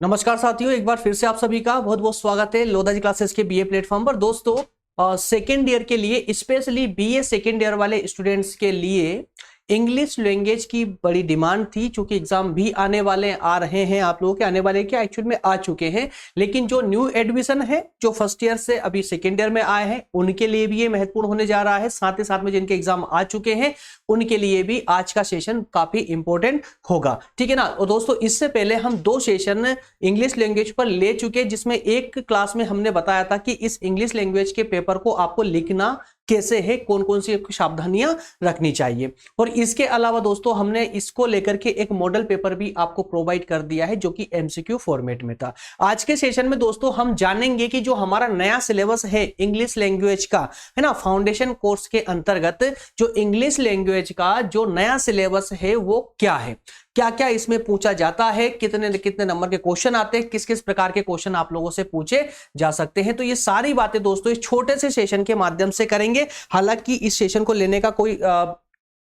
नमस्कार साथियों, एक बार फिर से आप सभी का बहुत बहुत स्वागत है लोधा जी क्लासेस के बीए प्लेटफॉर्म पर। दोस्तों सेकेंड ईयर के लिए, स्पेशली बीए सेकेंड ईयर वाले स्टूडेंट्स के लिए इंग्लिश लैंग्वेज की बड़ी डिमांड थी, क्योंकि एग्जाम भी आने वाले आ रहे हैं। आप लोगों के आने वाले क्या एक्चुअल में आ चुके हैं, लेकिन जो न्यू एडमिशन है, जो फर्स्ट ईयर से अभी सेकेंड ईयर में आए हैं, उनके लिए भी ये महत्वपूर्ण होने जा रहा है। साथ ही साथ में जिनके एग्जाम आ चुके हैं उनके लिए भी आज का सेशन काफी इंपॉर्टेंट होगा, ठीक है ना। और दोस्तों इससे पहले हम 2 सेशन इंग्लिश लैंग्वेज पर ले चुके हैं, जिसमें एक क्लास में हमने बताया था कि इस इंग्लिश लैंग्वेज के पेपर को आपको लिखना कैसे है, कौन कौन सी सावधानियां रखनी चाहिए। और इसके अलावा दोस्तों हमने इसको लेकर के एक मॉडल पेपर भी आपको प्रोवाइड कर दिया है, जो कि एमसीक्यू फॉर्मेट में था। आज के सेशन में दोस्तों हम जानेंगे कि जो हमारा नया सिलेबस है इंग्लिश लैंग्वेज का, है ना, फाउंडेशन कोर्स के अंतर्गत जो इंग्लिश लैंग्वेज का जो नया सिलेबस है वो क्या है, क्या क्या इसमें पूछा जाता है, कितने कितने नंबर के क्वेश्चन आते हैं, किस किस प्रकार के क्वेश्चन आप लोगों से पूछे जा सकते हैं। तो ये सारी बातें दोस्तों इस छोटे से सेशन के माध्यम से करेंगे। हालांकि इस सेशन को लेने का कोई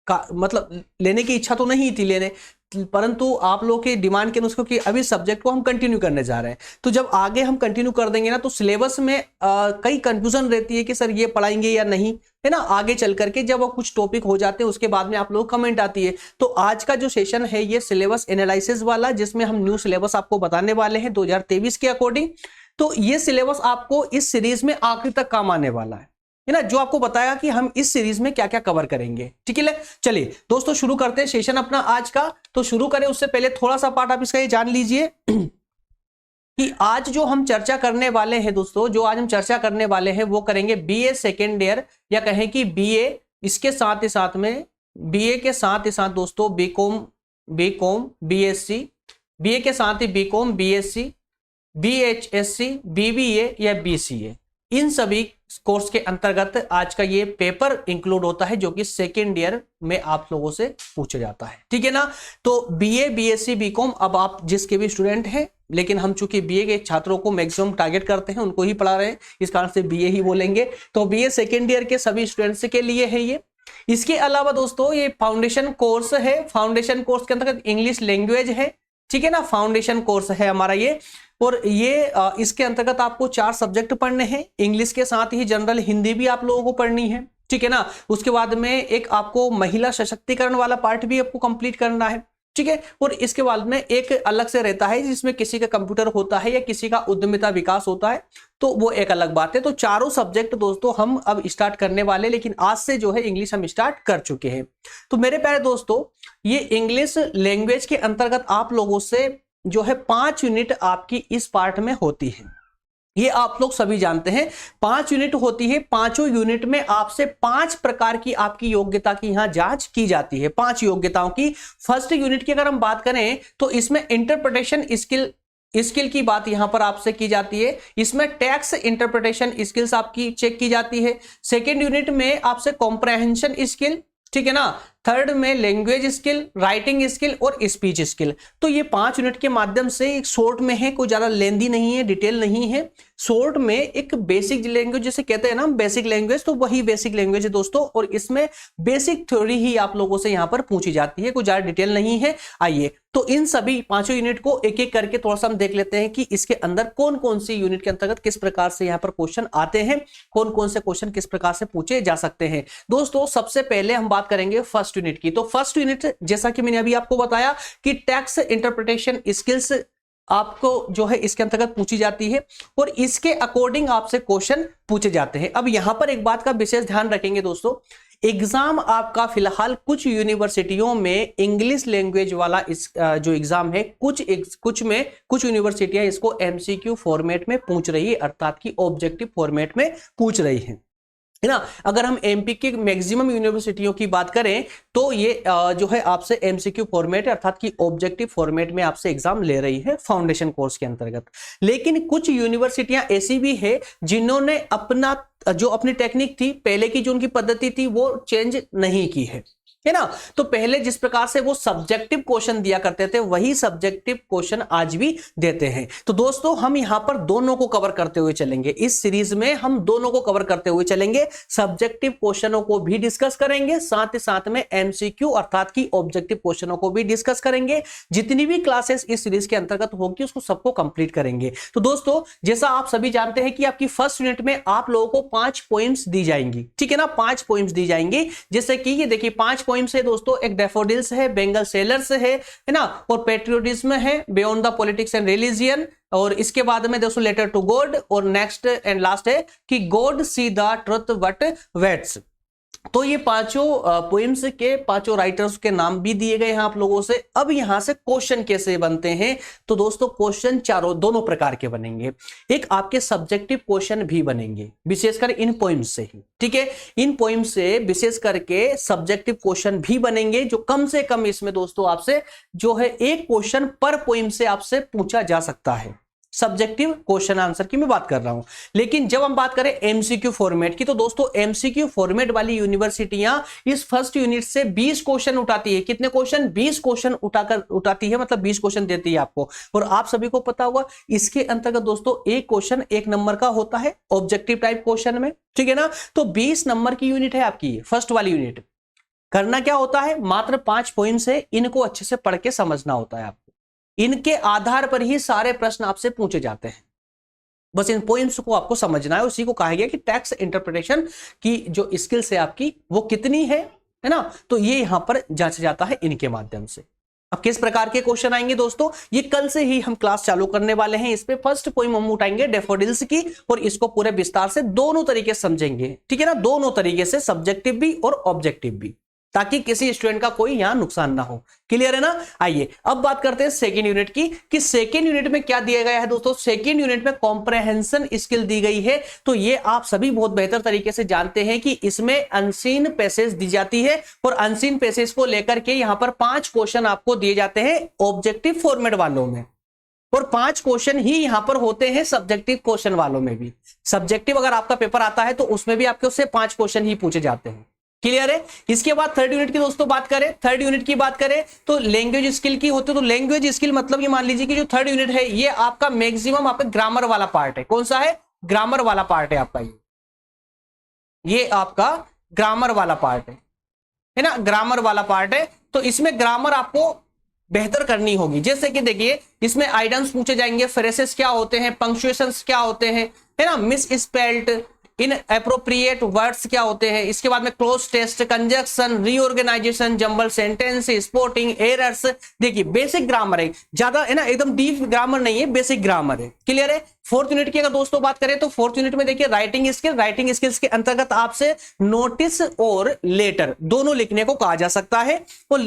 मतलब लेने की इच्छा तो नहीं थी लेने, परंतु आप लोगों के डिमांड के अनुसार कि अभी सब्जेक्ट को हम कंटिन्यू करने जा रहे हैं, तो जब आगे हम कंटिन्यू कर देंगे ना, तो सिलेबस में कई कंफ्यूजन रहती है कि सर ये पढ़ाएंगे या नहीं, है ना। आगे चल करके जब वो कुछ टॉपिक हो जाते हैं उसके बाद में आप लोग कमेंट आती है। तो आज का जो सेशन है ये सिलेबस एनालिसिस वाला, जिसमें हम न्यू सिलेबस आपको बताने वाले हैं 2023 के अकॉर्डिंग। तो ये सिलेबस आपको इस सीरीज में आखिर तक काम आने वाला है ना, जो आपको बताया कि हम इस सीरीज में क्या क्या कवर करेंगे, ठीक है। चलिए दोस्तों शुरू करते हैं सेशन अपना आज का। तो शुरू करें उससे पहले थोड़ा सा पार्ट आप इसका ये जान लीजिए कि आज जो हम चर्चा करने वाले हैं दोस्तों, जो आज हम चर्चा करने वाले हैं वो करेंगे बीए सेकेंड ईयर, या कहें कि बीए, इसके साथ ही साथ में बीए के साथ ही साथ दोस्तों बीकॉम बीएससी, बीए के साथ ही बीकॉम बीएससी, बीएचएससी, बीबीए या बीसीए, इन सभी कोर्स के अंतर्गत आज का ये पेपर इंक्लूड होता है, जो कि सेकेंड ईयर में आप लोगों से पूछा जाता है, ठीक है ना। तो बीए बीएससी बीकॉम, अब आप जिसके भी स्टूडेंट हैं, लेकिन हम चूंकि बीए के छात्रों को मैक्सिमम टारगेट करते हैं, उनको ही पढ़ा रहे हैं, इस कारण से बीए ही बोलेंगे। तो बीए सेकेंड ईयर के सभी स्टूडेंट्स के लिए है ये। इसके अलावा दोस्तों ये फाउंडेशन कोर्स है, फाउंडेशन कोर्स के अंतर्गत इंग्लिश लैंग्वेज है, ठीक है ना, फाउंडेशन कोर्स है हमारा ये। और ये इसके अंतर्गत आपको 4 सब्जेक्ट पढ़ने हैं, इंग्लिश के साथ ही जनरल हिंदी भी आप लोगों को पढ़नी है, ठीक है ना। उसके बाद में एक आपको महिला सशक्तिकरण वाला पार्ट भी आपको कंप्लीट करना है, ठीक है। और इसके बाद में एक अलग से रहता है जिसमें किसी का कंप्यूटर होता है या किसी का उद्यमिता विकास होता है, तो वो एक अलग बात है। तो चारों सब्जेक्ट दोस्तों हम अब स्टार्ट करने वाले, लेकिन आज से जो है इंग्लिश हम स्टार्ट कर चुके हैं। तो मेरे प्यारे दोस्तों, ये इंग्लिश लैंग्वेज के अंतर्गत आप लोगों से जो है 5 यूनिट आपकी इस पार्ट में होती है, ये आप लोग सभी जानते हैं। 5 यूनिट होती है, 5 यूनिट में आपसे 5 प्रकार की आपकी योग्यता की यहां जांच की जाती है, 5 योग्यताओं की। फर्स्ट यूनिट की अगर हम बात करें तो इसमें इंटरप्रिटेशन स्किल की बात यहां पर आपसे की जाती है, इसमें टेक्स्ट इंटरप्रिटेशन स्किल्स आपकी चेक की जाती है। सेकेंड यूनिट में आपसे कॉम्प्रहेंशन स्किल, ठीक है ना। थर्ड में लैंग्वेज स्किल, राइटिंग स्किल और स्पीच स्किल। तो ये 5 यूनिट के माध्यम से एक शॉर्ट में है, कोई ज्यादा लेंदी नहीं है, डिटेल नहीं है। शॉर्ट में एक बेसिक लैंग्वेज जैसे कहते हैं ना बेसिक लैंग्वेज, तो वही बेसिक लैंग्वेज है दोस्तों। और इसमें बेसिक थ्योरी ही आप लोगों से यहां पर पूछी जाती है, कोई ज्यादा डिटेल नहीं है। आइए तो इन सभी 5 यूनिट को एक एक करके थोड़ा सा हम देख लेते हैं कि इसके अंदर कौन कौन सी यूनिट के अंतर्गत किस प्रकार से यहां पर क्वेश्चन आते हैं, कौन कौन से क्वेश्चन किस प्रकार से पूछे जा सकते हैं। दोस्तों सबसे पहले हम बात करेंगे फर्स्ट यूनिट की। तो फर्स्ट यूनिट जैसा कि मैंने अभी आपको बताया कि टेक्स्ट इंटरप्रिटेशन स्किल्स आपको जो है इसके अंतर्गत पूछी जाती है और इसके अकॉर्डिंग आपसे क्वेश्चन पूछे जाते हैं। अब यहां पर एक बात का विशेष ध्यान रखेंगे दोस्तों, एग्जाम आपका फिलहाल कुछ यूनिवर्सिटियों में इंग्लिश लैंग्वेज वाला इस जो एग्जाम है, कुछ यूनिवर्सिटियां इसको एमसीक्यू फॉर्मेट में पूछ रही है, अर्थात कि ऑब्जेक्टिव फॉर्मेट में पूछ रही है ना। अगर हम एमपी के मैक्सिमम यूनिवर्सिटियों की बात करें तो ये जो है आपसे एमसीक्यू फॉर्मेट अर्थात कि ऑब्जेक्टिव फॉर्मेट में आपसे एग्जाम ले रही है फाउंडेशन कोर्स के अंतर्गत। लेकिन कुछ यूनिवर्सिटियां ऐसी भी है जिन्होंने अपनी टेक्निक थी, पहले की जो उनकी पद्धति थी वो चेंज नहीं की है, है ना। तो पहले जिस प्रकार से वो सब्जेक्टिव क्वेश्चन दिया करते थे वही सब्जेक्टिव क्वेश्चन आज भी देते हैं। तो दोस्तों हम यहां पर दोनों को कवर करते हुए चलेंगे, इस सीरीज में हम दोनों को कवर करते हुए चलेंगे, सब्जेक्टिव क्वेश्चनों को भी डिस्कस करेंगे, साथ ही साथ में एमसीक्यू अर्थात की ऑब्जेक्टिव क्वेश्चनों को भी डिस्कस करेंगे। जितनी भी क्लासेस इस सीरीज के अंतर्गत होगी उसको सबको कंप्लीट करेंगे। तो दोस्तों जैसा आप सभी जानते हैं कि आपकी फर्स्ट यूनिट में आप लोगों को 5 पॉइंट्स दी जाएंगी, ठीक है ना, 5 पॉइंट्स दी जाएंगी। जैसे कि ये देखिए 5 पॉइंट्स है दोस्तों, एक डैफोडिल्स है, बेंगल सेलर्स है ना, और पेट्रियोटिज्म है, beyond the politics and religion, और इसके बाद में दोस्तों लेटर टू गॉड, और नेक्स्ट एंड लास्ट है कि God see the truth but weights. तो ये पांचों पोएम्स के पांचों राइटर्स के नाम भी दिए गए हैं आप लोगों से। अब यहां से क्वेश्चन कैसे बनते हैं, तो दोस्तों क्वेश्चन दोनों प्रकार के बनेंगे। एक आपके सब्जेक्टिव क्वेश्चन भी बनेंगे विशेषकर इन पोएम्स से ही, ठीक है, इन पोएम से विशेष करके सब्जेक्टिव क्वेश्चन भी बनेंगे, जो कम से कम इसमें दोस्तों आपसे जो है एक क्वेश्चन पर पोएम से आपसे पूछा जा सकता है। सब्जेक्टिव क्वेश्चन आंसर की मैं बात कर रहा हूं। लेकिन जब हम बात करें एमसीक्यू फॉर्मेट की, तो दोस्तों एमसीक्यू फॉर्मेट वाली यूनिवर्सिटियां इस फर्स्ट यूनिट से 20 क्वेश्चन उठाती है। कितने क्वेश्चन? 20 क्वेश्चन उठाती है, मतलब 20 क्वेश्चन देती है आपको। और आप सभी को पता होगा इसके अंतर्गत दोस्तों एक क्वेश्चन 1 नंबर का होता है ऑब्जेक्टिव टाइप क्वेश्चन में, ठीक है ना। तो 20 नंबर की यूनिट है आपकी फर्स्ट वाली यूनिट। करना क्या होता है, मात्र 5 पॉइंट्स है, इनको अच्छे से पढ़ के समझना होता है आपको। इनके आधार पर ही सारे प्रश्न आपसे पूछे जाते हैं, बस इन पॉइंट्स को आपको समझना है। उसी को कहा गया कि टेक्स्ट इंटरप्रिटेशन की जो स्किल्स है आपकी वो कितनी है ना, तो ये यहां पर जांचा जाता है इनके माध्यम से। अब किस प्रकार के क्वेश्चन आएंगे दोस्तों, ये कल से ही हम क्लास चालू करने वाले हैं। इस पे फर्स्ट पोएम हम उठाएंगे डैफोडिल्स की, और इसको पूरे विस्तार से दोनों तरीके समझेंगे, ठीक है ना, दोनों तरीके से, सब्जेक्टिव भी और ऑब्जेक्टिव भी, ताकि किसी स्टूडेंट का कोई यहां नुकसान ना हो। क्लियर है ना। आइए अब बात करते हैं सेकेंड यूनिट की, कि सेकेंड यूनिट में क्या दिया गया है दोस्तों। सेकेंड यूनिट में कॉम्प्रहेंशन स्किल दी गई है। तो ये आप सभी बहुत बेहतर तरीके से जानते हैं कि इसमें अनसीन पैसेज दी जाती है, और अनसीन पैसेज को लेकर के यहां पर 5 क्वेश्चन आपको दिए जाते हैं ऑब्जेक्टिव फॉर्मेट वालों में, और 5 क्वेश्चन ही यहां पर होते हैं सब्जेक्टिव क्वेश्चन वालों में भी। सब्जेक्टिव अगर आपका पेपर आता है तो उसमें भी आपके उससे 5 क्वेश्चन ही पूछे जाते हैं। क्लियर है। इसके बाद थर्ड यूनिट की दोस्तों बात करें, थर्ड यूनिट की बात करें तो लैंग्वेज स्किल की होती है। तो लैंग्वेज स्किल मतलब ये मान लीजिए कि जो थर्ड यूनिट है ये आपका मैक्सिमम आपका ग्रामर वाला पार्ट है। कौन सा है? ग्रामर वाला पार्ट है आपका, ये आपका ग्रामर वाला पार्ट है ना, ग्रामर वाला पार्ट है। तो इसमें ग्रामर आपको बेहतर करनी होगी। जैसे कि देखिए इसमें आइडम्स पूछे जाएंगे, फ्रेसेस क्या होते हैं, पंक्चुएशंस क्या होते हैं, है ना, misspelled, inappropriate words क्या होते हैं। इसके बाद में cloze test, conjunction, reorganisation, jumble sentence, sporting, errors. देखिए बेसिक ग्रामर है, ज्यादा है ना, एकदम डीप ग्रामर नहीं है, बेसिक ग्रामर है। क्लियर है। फोर्थ यूनिट की अगर दोस्तों बात करें तो फोर्थ यूनिट में देखिए राइटिंग स्किल, राइटिंग स्किल्स के अंतर्गत आपसे नोटिस और लेटर दोनों लिखने को कहा जा सकता है। और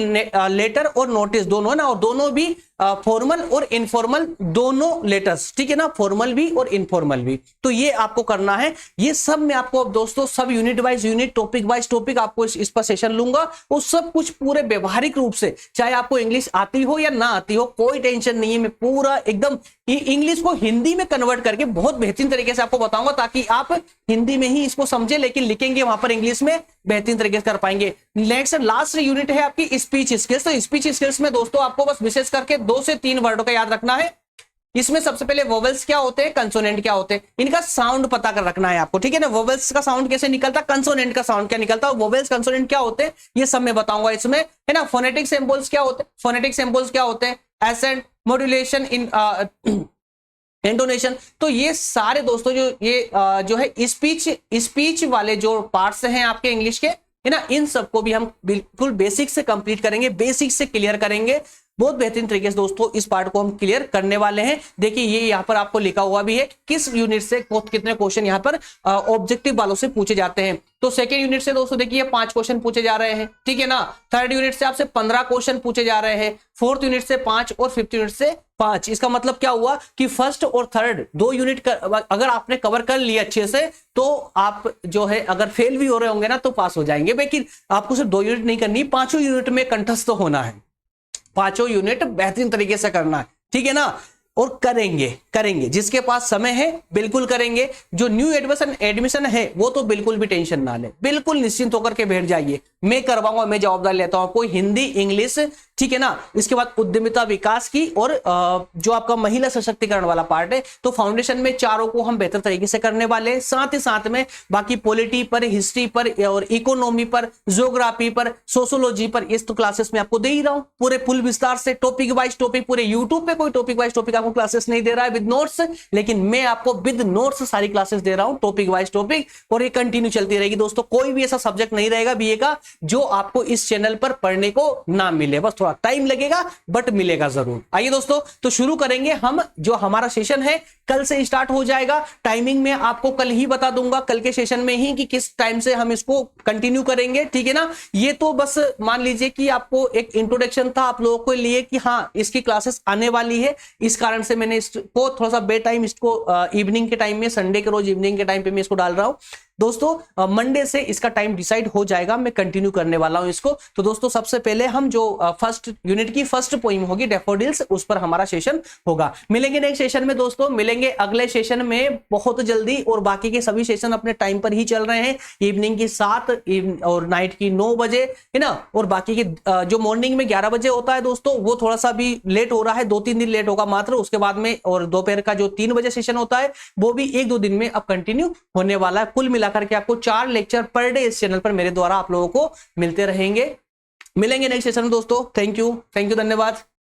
लेटर और नोटिस दोनों है ना, और दोनों भी फॉर्मल और इनफॉर्मल दोनों लेटर्स, ठीक है ना, फॉर्मल भी और इनफॉर्मल भी। तो ये आपको करना है। ये सब मैं आपको अब दोस्तों सब unit wise unit, topic wise topic आपको इस पर सेशन लूंगा। वो सब कुछ पूरे व्यवहारिक रूप से, चाहे आपको इंग्लिश आती हो या ना आती हो, कोई टेंशन नहीं है। मैं पूरा एकदम इंग्लिश को हिंदी में कन्वर्ट करके बहुत बेहतरीन तरीके से आपको बताऊंगा, ताकि आप हिंदी में ही इसको समझे, लेकिन लिखेंगे वहां पर इंग्लिश में बेहतरीन तरीके से कर पाएंगे। नेक्स्ट लास्ट यूनिट है आपकी स्पीच स्किल्स। तो स्पीच स्किल्स में दोस्तों आपको बस विशेष करके 2 से 3 वर्डों का याद रखना है। इसमें सबसे पहले वोवेल्स क्या होते हैं, कंसोनेंट क्या होते हैं, इनका साउंड पता कर रखना है आपको, ठीक है ना। वोवेल्स का साउंड कैसे निकलता, कंसोनेंट का साउंड क्या निकलता है, वोवेल्स कंसोनेंट क्या होते हैं, ये सब मैं बताऊंगा इसमें, है ना। फोनेटिक सिंबल्स क्या होते हैं, फोनेटिक सिंबल्स क्या होते हैं, एसेंट, मॉड्यूलेशन, इन इंटोनेशन। तो ये सारे दोस्तों जो है स्पीच वाले जो पार्ट्स हैं आपके इंग्लिश के, है ना, इन सबको भी हम बिल्कुल बेसिक से कंप्लीट करेंगे, बेसिक से क्लियर करेंगे। बहुत बेहतरीन तरीके से दोस्तों इस पार्ट को हम क्लियर करने वाले हैं। देखिए ये यहाँ पर आपको लिखा हुआ भी है किस यूनिट से कितने क्वेश्चन यहाँ पर ऑब्जेक्टिव वालों से पूछे जाते हैं। तो सेकेंड यूनिट से दोस्तों देखिए 5 क्वेश्चन पूछे जा रहे हैं, ठीक है ना। थर्ड यूनिट से आपसे 15 क्वेश्चन पूछे जा रहे हैं, फोर्थ यूनिट से 5 और फिफ्थ यूनिट से 5। इसका मतलब क्या हुआ कि फर्स्ट और थर्ड 2 यूनिट अगर आपने कवर कर लिया अच्छे से, तो आप जो है अगर फेल भी हो रहे होंगे ना तो पास हो जाएंगे। लेकिन आपको सिर्फ 2 यूनिट नहीं करनी, 5 यूनिट में कंठस्थ होना है, 5 यूनिट बेहतरीन तरीके से करना है, ठीक है ना। और करेंगे करेंगे, जिसके पास समय है बिल्कुल करेंगे। जो न्यू एडमिशन है वो तो बिल्कुल भी टेंशन ना ले, बिल्कुल निश्चिंत होकर के बैठ जाइए, मैं करवाऊंगा, मैं जवाबदारी लेता हूं। कोई हिंदी इंग्लिश, ठीक है ना। इसके बाद उद्यमिता विकास की और जो आपका महिला सशक्तिकरण वाला पार्ट है, तो फाउंडेशन में चारों को हम बेहतर तरीके से करने वाले हैं। साथ ही साथ में बाकी पॉलिटी पर, हिस्ट्री पर और इकोनॉमी पर, ज्योग्राफी पर, सोशोलॉजी पर, इस तो क्लासेस में आपको दे ही रहा हूं पूरे फुल विस्तार से, टॉपिक वाइज टॉपिक। पूरे यूट्यूब पे कोई टॉपिक वाइज टॉपिक आपको क्लासेस नहीं दे रहा है विद नोट्स, लेकिन मैं आपको विद नोट्स सारी क्लासेस दे रहा हूं, टॉपिक वाइज टॉपिक, और ये कंटिन्यू चलती रहेगी दोस्तों। कोई भी ऐसा सब्जेक्ट नहीं रहेगा बीए का जो आपको इस चैनल पर पढ़ने को ना मिले, बस थोड़ा टाइम लगेगा बट मिलेगा जरूर। आइए दोस्तों, तो शुरू करेंगे हम। जो हमारा सेशन है कल से स्टार्ट हो जाएगा, टाइमिंग में आपको कल ही बता दूंगा, कल के सेशन में ही, कि किस टाइम से हम इसको कंटिन्यू करेंगे, ठीक है ना। ये तो बस मान लीजिए कि आपको एक इंट्रोडक्शन था आप लोगों के लिए कि हाँ इसकी क्लासेस आने वाली है, इस कारण से मैंने इसको थोड़ा सा बे टाइम, इसको इवनिंग के टाइम में, संडे के रोज इवनिंग के टाइम पे मैं इसको डाल रहा हूं दोस्तों। मंडे से इसका टाइम डिसाइड हो जाएगा, मैं कंटिन्यू करने वाला हूं इसको। तो दोस्तों सबसे पहले हम जो फर्स्ट यूनिट की फर्स्ट पोइम होगी डैफोडिल्स, उस पर हमारा सेशन होगा। मिलेंगे नेक्स्ट सेशन में दोस्तों, मिलेंगे अगले सेशन में बहुत जल्दी, और बाकी के सभी सेशन अपने टाइम पर ही चल रहे हैं, इवनिंग की 7 और नाइट की 9 बजे, है ना। और बाकी के जो मॉर्निंग में 11 बजे होता है दोस्तों, वो थोड़ा सा भी लेट हो रहा है, 2-3 दिन लेट होगा मात्र, उसके बाद में। और दोपहर का जो 3 बजे सेशन होता है वो भी 1-2 दिन में अब कंटिन्यू होने वाला है। कुल करके आपको 4 लेक्चर पर डे इस चैनल पर मेरे द्वारा आप लोगों को मिलते रहेंगे। मिलेंगे नेक्स्ट सेशन में दोस्तों। थैंक यू, धन्यवाद।